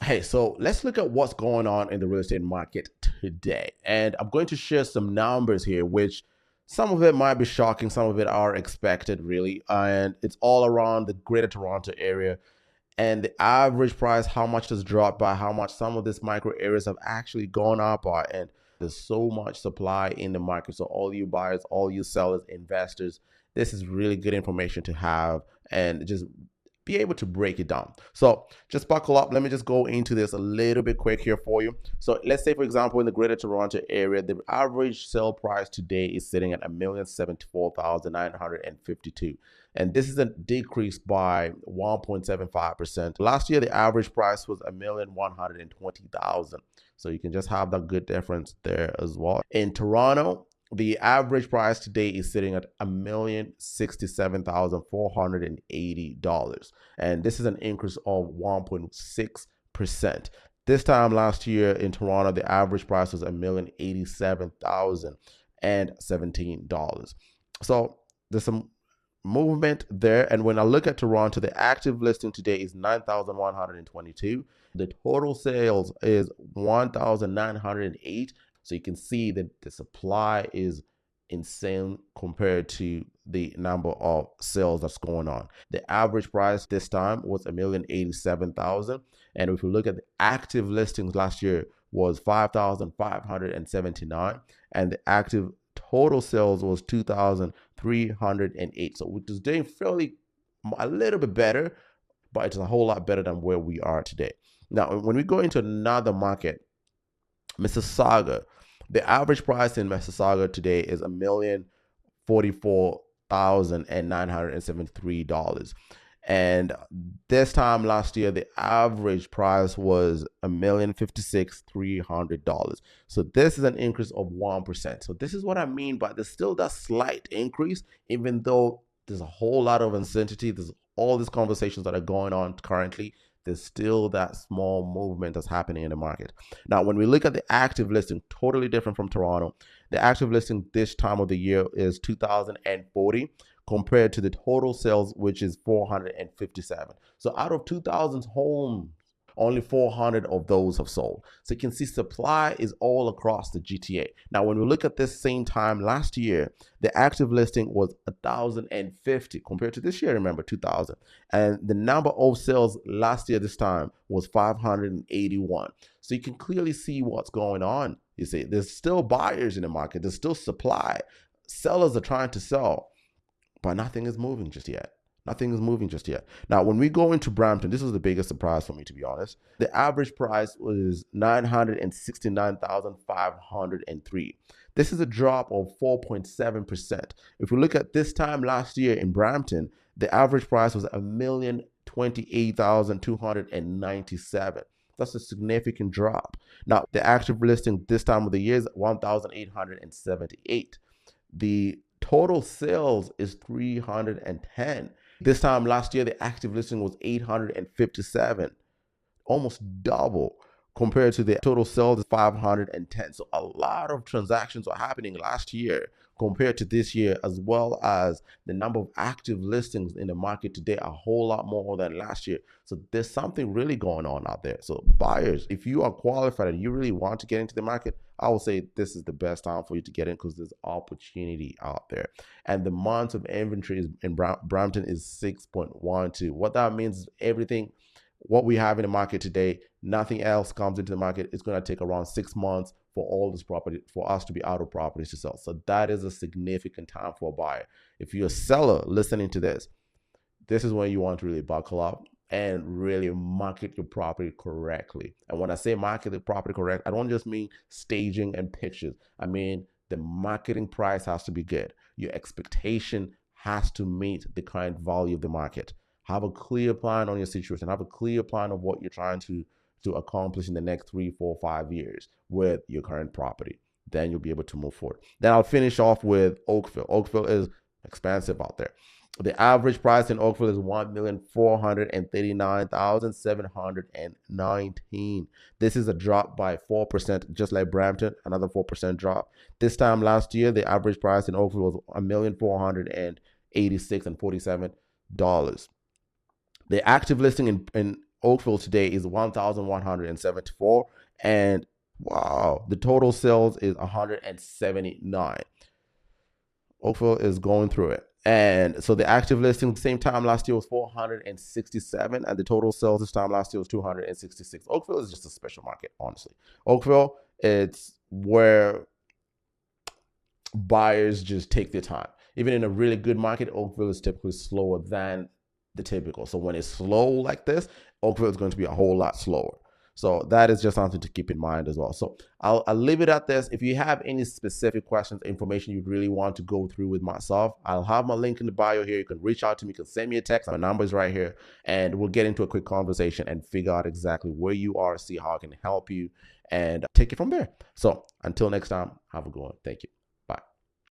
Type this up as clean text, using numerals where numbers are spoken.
Hey, so let's look at what's going on in the real estate market today. And I'm going to share some numbers here, which some of it might be shocking, some of it are expected, really. And it's all around the greater Toronto area. And the average price, how much has dropped by, how much some of these micro areas have actually gone up by. And there's so much supply in the market. So, all you buyers, all you sellers, investors, this is really good information to have and just be able to break it down. So just buckle up. Let me just go into this a little bit quick here for you. So let's say, for example, in the greater Toronto area, the average sale price today is sitting at $1,074,952. And this is a decrease by 1.75%. Last year, the average price was $1,120,000. So you can just have that good difference there as well. In Toronto, the average price today is sitting at $1,067,480. And this is an increase of 1.6%. This time last year in Toronto, the average price was $1,087,017. So there's some movement there. And when I look at Toronto, the active listing today is 9,122. The total sales is 1,908. So you can see that the supply is insane compared to the number of sales that's going on. The average price this time was $1,087,000. And if you look at the active listings last year was 5,579. And the active total sales was 2,308. So which is doing fairly a little bit better, but it's a whole lot better than where we are today. Now, when we go into another market, Mississauga, the average price in Mississauga today is $1,044,973. And this time last year, the average price was $1,056,300. So this is an increase of 1%. So this is what I mean by there's still that slight increase, even though there's a whole lot of uncertainty. There's all these conversations that are going on currently. There's still that small movement that's happening in the market. Now, when we look at the active listing, totally different from Toronto. The active listing this time of the year is 2,040 compared to the total sales, which is 457. So out of 2,000 homes, only 400 of those have sold. So you can see supply is all across the GTA. Now, when we look at this same time last year, the active listing was 1,050 compared to this year, remember, 2,000. And the number of sales last year this time was 581. So you can clearly see what's going on. You see, there's still buyers in the market. There's still supply. Sellers are trying to sell, but nothing is moving just yet. Nothing is moving just yet. Now, when we go into Brampton, this was the biggest surprise for me, to be honest. The average price was $969,503. This is a drop of 4.7%. If we look at this time last year in Brampton, the average price was $1,028,297. That's a significant drop. Now, the active listing this time of the year is 1,878. The total sales is 310. This time last year, the active listing was 857, almost double compared to the total sales is 510. So a lot of transactions are happening last year compared to this year, as well as the number of active listings in the market today, a whole lot more than last year. So there's something really going on out there. So buyers, if you are qualified and you really want to get into the market, I will say this is the best time for you to get in because there's opportunity out there. And the month of inventory in Brampton is 6.12. What that means is everything, what we have in the market today, nothing else comes into the market. It's going to take around 6 months for all this property, for us to be out of properties to sell. So that is a significant time for a buyer. If you're a seller listening to this, this is when you want to really buckle up and really market your property correctly. And when I say market the property correct, I don't just mean staging and pictures. I mean the marketing price has to be good. Your expectation has to meet the current value of the market. Have a clear plan on your situation. Have a clear plan of what you're trying to accomplish in the next 3, 4, 5 years with your current property. Then you'll be able to move forward. Then I'll finish off with Oakville. Oakville is expensive out there. The average price in Oakville is $1,439,719. This is a drop by 4%, just like Brampton, another 4% drop. This time last year, the average price in Oakville was $1,486,047. The active listing in Oakville today is 1,174. And wow, the total sales is 179. Oakville is going through it. And so the active listing same time last year was 467, and the total sales this time last year was 266. Oakville is just a special market, honestly. Oakville, it's where buyers just take their time. Even in a really good market, Oakville is typically slower than the typical. So when it's slow like this, Oakville is going to be a whole lot slower. So that is just something to keep in mind as well. So I'll leave it at this. If you have any specific questions, information you really want to go through with myself, I'll have my link in the bio here. You can reach out to me. You can send me a text. My number is right here. And we'll get into a quick conversation and figure out exactly where you are, see how I can help you, and take it from there. So until next time, have a good one. Thank you.